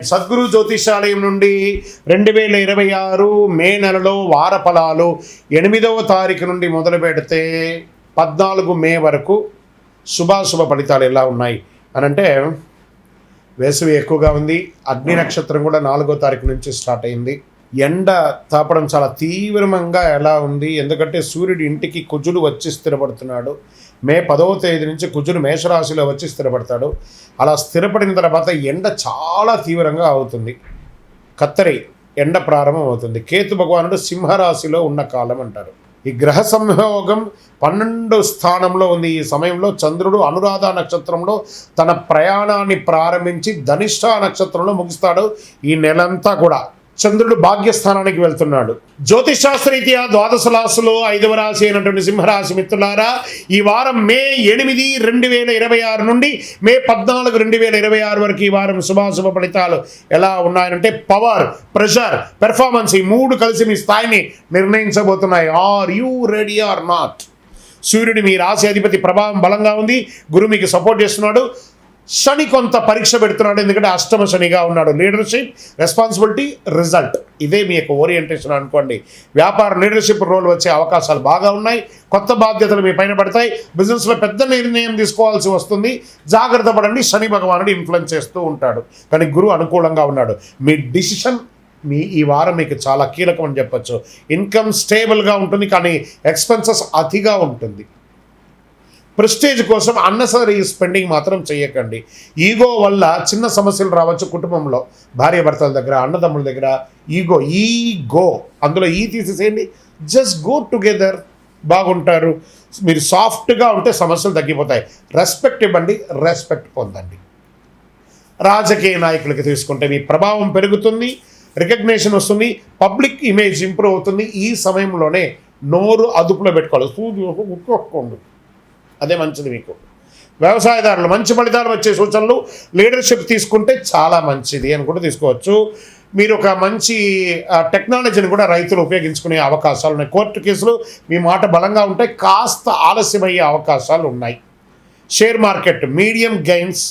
సద్గురు జ్యోతిషాలయం నుండి 2026 మే నెలలో వార ఫలాలు 8వ తారీఖు నుండి మొదలు పెడితే 14 మే వరకు శుభాశుభ ఫలితాలు ఎలా ఉన్నాయి అనంటే, వేసవి ఎక్కువగా ఉంది. అగ్ని నక్షత్రం కూడా 4వ తారీఖు నుంచి స్టార్ట్ అయింది. ఎండ తాపడం చాలా తీవ్రంగా ఎలా ఉంది, ఎందుకంటే సూర్యుడి ఇంటికి కుజుడు వచ్చి స్థిరపడుతున్నాడు. మే 10వ తేదీ నుంచి కుజుడు మేషరాశిలో వచ్చి స్థిరపడతాడు. అలా స్థిరపడిన తర్వాత ఎండ చాలా తీవ్రంగా అవుతుంది. కత్తరి ఎండ ప్రారంభం అవుతుంది. కేతు భగవానుడు సింహరాశిలో ఉన్న కాలం అంటారు. ఈ గ్రహ సంయోగం 12 స్థానంలో ఉంది. ఈ సమయంలో చంద్రుడు అనురాధ నక్షత్రంలో తన ప్రయాణాన్ని ప్రారంభించి ధనిష్ట నక్షత్రంలో ముగిస్తాడు. ఈ నెలంతా కూడా చంద్రుడు భాగ్యస్థానానికి వెళ్తున్నాడు. జ్యోతిషాస్త్రరీత్యా ద్వాదశ రాశులు 5వ రాశి అయినటువంటి సింహరాశి మిత్రులారా, ఈ వారం మే 8, 2026 నుండి మే 14, 2026 వరకు ఈ వారం శుభాశుభ ఫలితాలు ఎలా ఉన్నాయంటే, పవర్, ప్రెషర్, పెర్ఫార్మెన్స్ ఈ 3 కలిసి మీ స్థాయిని నిర్ణయించబోతున్నాయి. Are you ready or not? సూర్యుడు మీ రాశి అధిపతి ప్రభావం బలంగా ఉంది. గురువు మీకు సపోర్ట్ చేస్తున్నాడు. శని కొంత పరీక్ష పెడుతున్నాడు, ఎందుకంటే అష్టమ శనిగా ఉన్నాడు. లీడర్షిప్, రెస్పాన్సిబిలిటీ, రిజల్ట్ ఇదే మీ యొక్క ఓరియంటేషన్ అనుకోండి. వ్యాపార లీడర్షిప్ రోల్ వచ్చే అవకాశాలు బాగా ఉన్నాయి. కొత్త బాధ్యతలు మీ పైన పడతాయి. బిజినెస్లో పెద్ద నిర్ణయం తీసుకోవాల్సి వస్తుంది. జాగ్రత్త పడండి. శని భగవానుడు ఇన్ఫ్లుయెన్స్ చేస్తూ ఉంటాడు, కానీ గురువు అనుకూలంగా ఉన్నాడు. మీ డిసిషన్ ఈ వారం మీకు చాలా కీలకం అని చెప్పచ్చు. ఇన్కమ్ స్టేబుల్గా ఉంటుంది, కానీ ఎక్స్పెన్సెస్ అతిగా ఉంటుంది. ప్రెస్టేజ్ కోసం అన్నెసరీ స్పెండింగ్ మాత్రం చేయకండి. ఈగో వల్ల చిన్న సమస్యలు రావచ్చు కుటుంబంలో. భార్య భర్తల దగ్గర, అన్నదమ్ముల దగ్గర ఈగో అందులో తీసేసేయండి. జస్ట్ గో టుగెదర్, బాగుంటారు. మీరు సాఫ్ట్గా ఉంటే సమస్యలు తగ్గిపోతాయి. రెస్పెక్ట్ ఇవ్వండి, రెస్పెక్ట్ పొందండి. రాజకీయ నాయకులకి తీసుకుంటే మీ ప్రభావం పెరుగుతుంది, రికగ్నేషన్ వస్తుంది, పబ్లిక్ ఇమేజ్ ఇంప్రూవ్ అవుతుంది. ఈ సమయంలోనే నోరు అదుపులో పెట్టుకోవాలి. సూర్యుడు అదే మంచిది మీకు. వ్యవసాయదారులు మంచి ఫలితాలు వచ్చే సూచనలు. లీడర్షిప్ తీసుకుంటే చాలా మంచిది అని కూడా తీసుకోవచ్చు. మీరు ఒక మంచి టెక్నాలజీని కూడా రైతులు ఉపయోగించుకునే అవకాశాలు ఉన్నాయి. కోర్టు కేసులు మీ మాట బలంగా ఉంటాయి, కాస్త ఆలస్యమయ్యే అవకాశాలు ఉన్నాయి. Share market medium gains,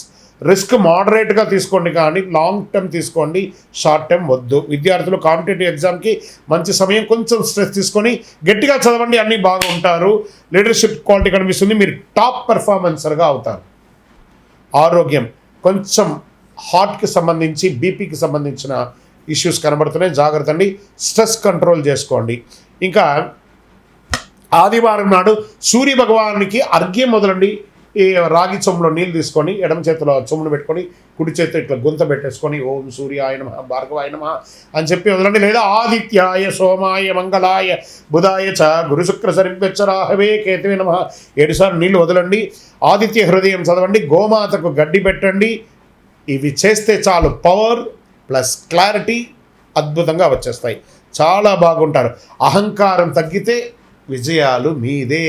risk మోడరేట్గా తీసుకోండి, కానీ లాంగ్ టర్మ్ తీసుకోండి, షార్ట్ టర్మ్ వద్దు. విద్యార్థులు కాంపిటేటివ్ ఎగ్జామ్కి మంచి సమయం. కొంచెం స్ట్రెస్ తీసుకొని గట్టిగా చదవండి, అన్నీ బాగుంటారు. లీడర్షిప్ క్వాలిటీ కనిపిస్తుంది, మీరు టాప్ పెర్ఫార్మెన్సర్గా అవుతారు. ఆరోగ్యం కొంచెం హార్ట్కి సంబంధించి, బీపీకి సంబంధించిన ఇష్యూస్ కనబడుతున్నాయి, జాగ్రత్త అండి. స్ట్రెస్ కంట్రోల్ చేసుకోండి. ఇంకా ఆదివారం నాడు సూర్య భగవానికి అర్ఘ్యం మొదలండి. ఈ రాగి చెంబులో నీళ్ళు తీసుకొని ఎడమ చేతిలో చెంబును పెట్టుకొని కుడి చేతితో ఇట్లా గుంత పెట్టేసుకొని ఓం సూర్యాయ నమః భార్గవాయ నమః అని చెప్పి వదలండి. లేదా ఆదిత్యాయ సోమాయ మంగళాయ బుధాయ చ గురు శుక్ర శనిశ్చరాహవే కేతువే నమః 7 సార్లు నీళ్ళు వదలండి. ఆదిత్య హృదయం చదవండి. గోమాతకు గడ్డి పెట్టండి. ఇవి చేస్తే చాలు, పవర్ ప్లస్ క్లారిటీ అద్భుతంగా వచ్చేస్తాయి. చాలా బాగుంటారు. అహంకారం తగ్గితే విజయాలు మీదే.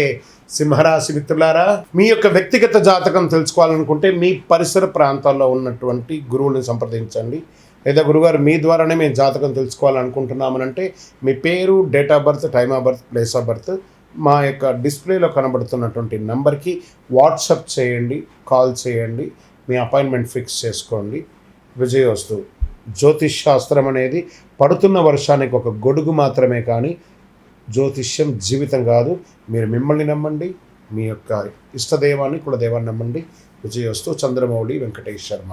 సింహరాశి మిత్రులారా, మీ యొక్క వ్యక్తిగత జాతకం తెలుసుకోవాలనుకుంటే మీ పరిసర ప్రాంతాల్లో ఉన్నటువంటి గురువుని సంప్రదించండి. లేదా గురుగారు మీ ద్వారానే మేము జాతకం తెలుసుకోవాలనుకుంటున్నామనంటే మీ పేరు, date of birth, time of birth, place of birth మా యొక్క డిస్ప్లేలో కనబడుతున్నటువంటి నెంబర్కి వాట్సప్ చేయండి, కాల్ చేయండి. మీ అపాయింట్మెంట్ ఫిక్స్ చేసుకోండి. విజయోస్తు. జ్యోతిష్ శాస్త్రం అనేది పడుతున్న వర్షానికి ఒక గొడుగు మాత్రమే, కానీ జ్యోతిష్యం జీవితం కాదు. మీరు మిమ్మల్ని నమ్మండి, మీ యొక్క ఇష్టదైవాన్ని కులదైవాన్ని నమ్మండి. విజయోస్తు. చంద్రమౌళి వెంకటేష్ శర్మ.